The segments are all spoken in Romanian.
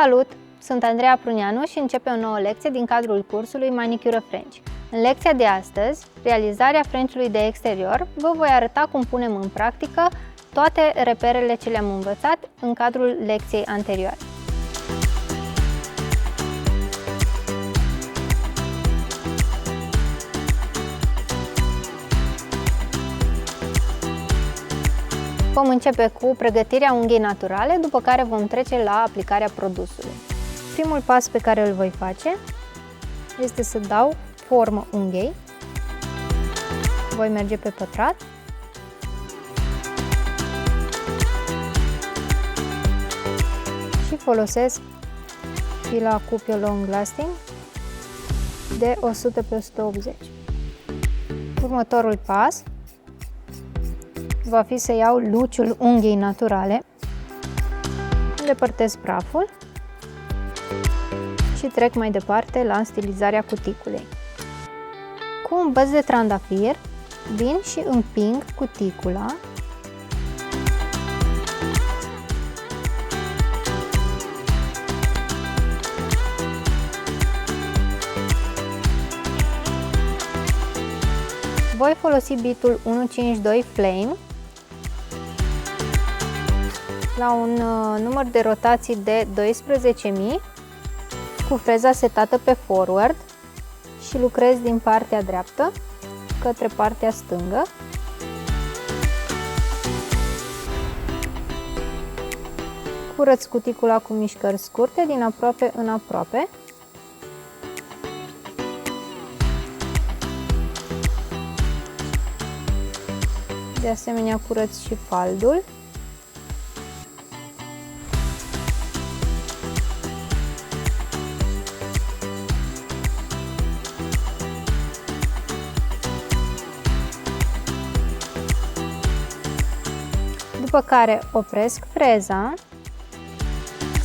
Salut! Sunt Andreea Pruneanu și începe o nouă lecție din cadrul cursului Manicură French. În lecția de astăzi, realizarea French-ului de exterior, vă voi arăta cum punem în practică toate reperele ce le-am învățat în cadrul lecției anterioare. Vom începe cu pregătirea unghiei naturale, după care vom trece la aplicarea produsului. Primul pas pe care îl voi face este să dau formă unghiei. Voi merge pe pătrat. Și folosesc fila Cupio Long Lasting de 100 pe 180. Următorul pas va fi să iau luciul unghiei naturale, îndepărtez praful și trec mai departe la stilizarea cuticulei. Cu un băț de trandafir vin și împing cuticula voi folosi bitul 152 Flame la un număr de rotații de 12.000 cu freza setată pe forward și lucrez din partea dreaptă către partea stângă. Curăț cuticula cu mișcări scurte din aproape în aproape. De asemenea, curăț și faldul. După care opresc freza,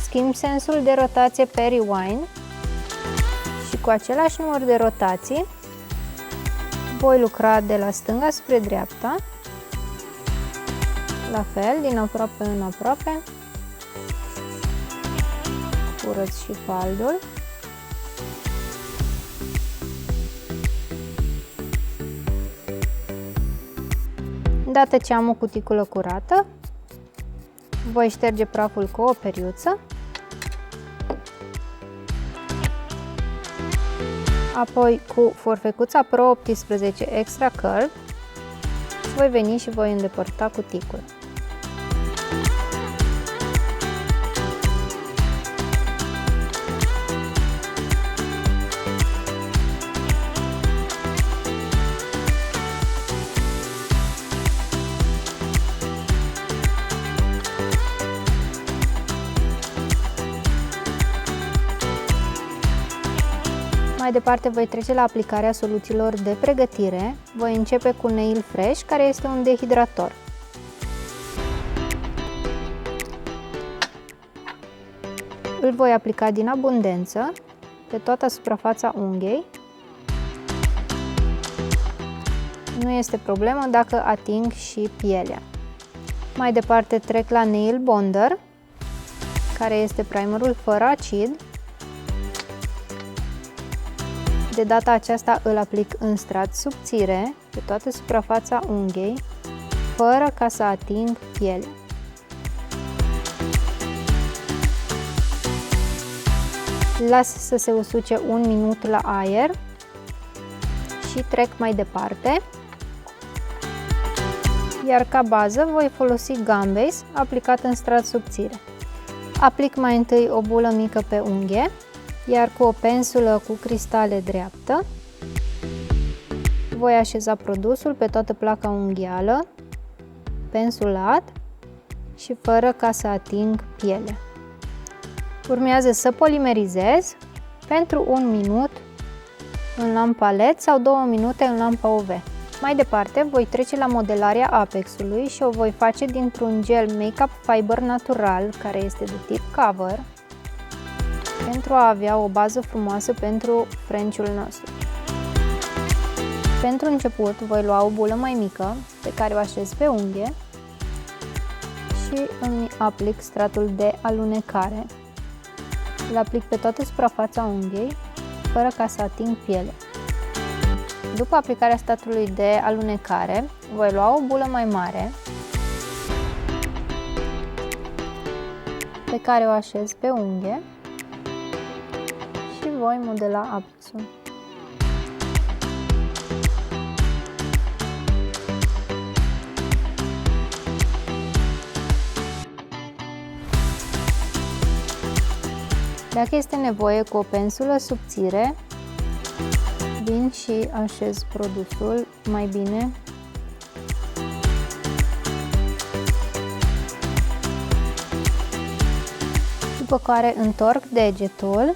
schimb sensul de rotație pe rewind și cu același număr de rotații voi lucra de la stânga spre dreapta, la fel, din aproape în aproape, curăț și faldul. Odată ce am o cuticulă curată, voi șterge praful cu o periuță, apoi cu forfecuța Pro 18 Extra Curve voi veni și voi îndepărta cuticula. Mai departe voi trece la aplicarea soluțiilor de pregătire. Voi începe cu Nail Fresh, care este un dehidrator. Îl voi aplica din abundență pe toată suprafața unghiei. Nu este problemă dacă ating și pielea. Mai departe trec la Nail Bonder, care este primerul fără acid. De data aceasta îl aplic în strat subțire pe toată suprafața unghiei, fără ca să ating pielea. Las să se usuce un minut la aer și trec mai departe. Iar ca bază voi folosi Gum Base aplicat în strat subțire. Aplic mai întâi o bulă mică pe unghie, iar cu o pensulă cu cristale dreaptă voi așeza produsul pe toată placa unghială, pensulat și fără ca să ating pielea. Urmează să polimerizez pentru 1 minut în lampa LED sau 2 minute în lampa UV. Mai departe voi trece la modelarea apexului și o voi face dintr-un gel Makeup Fiber natural care este de tip cover, pentru a avea o bază frumoasă pentru French-ul nostru. Pentru început voi lua o bulă mai mică pe care o așez pe unghie și îmi aplic stratul de alunecare Îl aplic pe toată suprafața unghiei, fără ca să ating pielea. După aplicarea statului de alunecare, voi lua o bulă mai mare pe care o așez pe unghie și voi modela apexul. Dacă este nevoie, cu o pensulă subțire, vin și așez produsul mai bine. După care întorc degetul,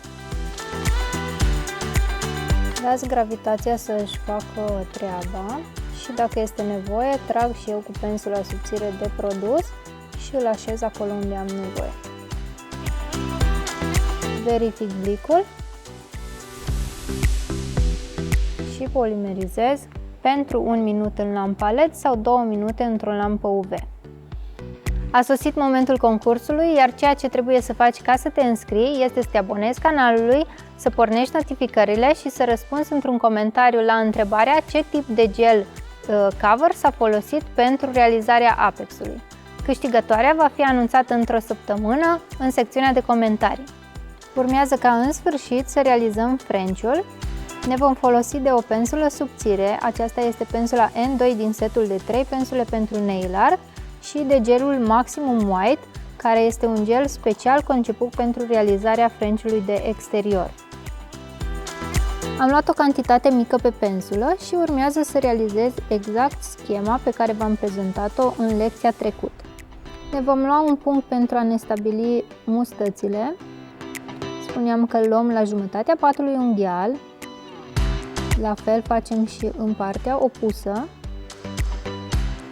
las gravitația să își facă treaba și dacă este nevoie, trag și eu cu pensula subțire de produs și îl așez acolo unde am nevoie. Verific blicul și polimerizez pentru 1 minut în lampa LED sau 2 minute într-o lampă UV. A sosit momentul concursului, iar ceea ce trebuie să faci ca să te înscrii este să te abonezi canalului, să pornești notificările și să răspunzi într-un comentariu la întrebarea ce tip de gel cover s-a folosit pentru realizarea apexului. Câștigătoarea va fi anunțată într-o săptămână în secțiunea de comentarii. Urmează ca în sfârșit să realizăm French-ul. Ne vom folosi de o pensulă subțire, aceasta este pensula N2 din setul de 3 pensule pentru nail art și de gelul Maximum White, care este un gel special conceput pentru realizarea French-ului de exterior. Am luat o cantitate mică pe pensulă și urmează să realizez exact schema pe care v-am prezentat-o în lecția trecută. Ne vom lua un punct pentru a ne stabili mustățile. Spuneam că îl luăm la jumătatea patului unghial, la fel facem și în partea opusă.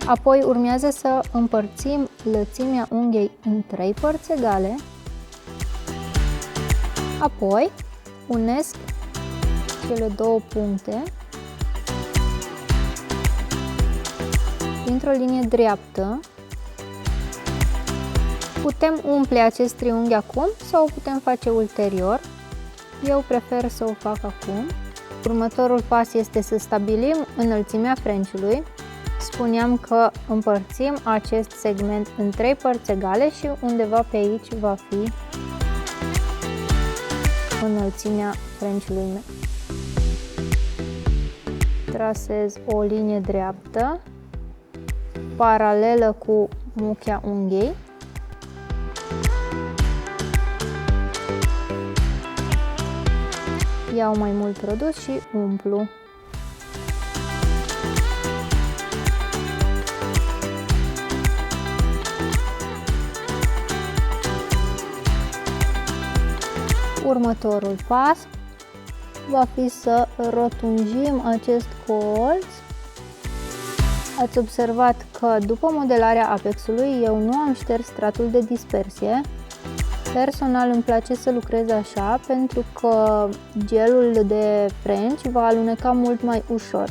Apoi urmează să împărțim lățimea unghiei în 3 părți egale. Apoi unesc cele 2 puncte dintr-o linie dreaptă. Putem umple acest triunghi acum sau o putem face ulterior. Eu prefer să o fac acum. Următorul pas este să stabilim înălțimea French-ului. Spuneam că împărțim acest segment în 3 părți egale și undeva pe aici va fi înălțimea French-ului meu. Trasez o linie dreaptă paralelă cu muchia unghiei. Iau mai mult produs și umplu. Următorul pas va fi să rotunjim acest colț. Ați observat că după modelarea apexului eu nu am șters stratul de dispersie. Personal îmi place să lucrez așa pentru că gelul de French va aluneca mult mai ușor.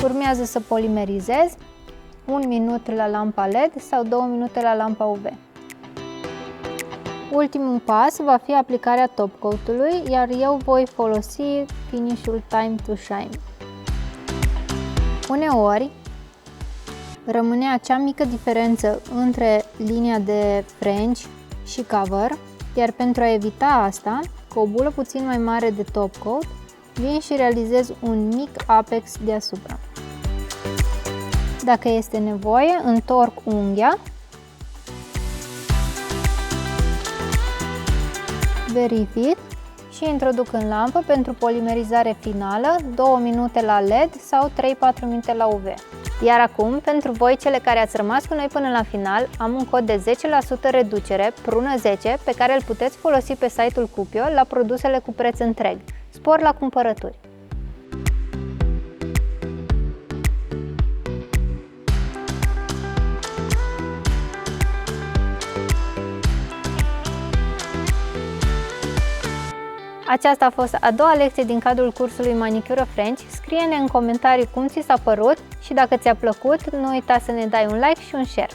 Urmează să polimerizez 1 minut la lampa LED sau 2 minute la lampa UV. Ultimul pas va fi aplicarea top coat-ului, iar eu voi folosi finish-ul Time to Shine. Uneori rămâne acea mică diferență între linia de French și cover, iar pentru a evita asta, cu o bulă puțin mai mare de top coat, vin și realizez un mic apex deasupra. Dacă este nevoie, întorc unghia, verific și introduc în lampă pentru polimerizare finală 2 minute la LED sau 3-4 minute la UV. Iar acum, pentru voi, cele care ați rămas cu noi până la final, am un cod de 10% reducere, prună10, pe care îl puteți folosi pe site-ul Cupio la produsele cu preț întreg. Spor la cumpărături! Aceasta a fost a doua lecție din cadrul cursului Manicură French. Scrie-ne în comentarii cum ți s-a părut și dacă ți-a plăcut, nu uita să ne dai un like și un share.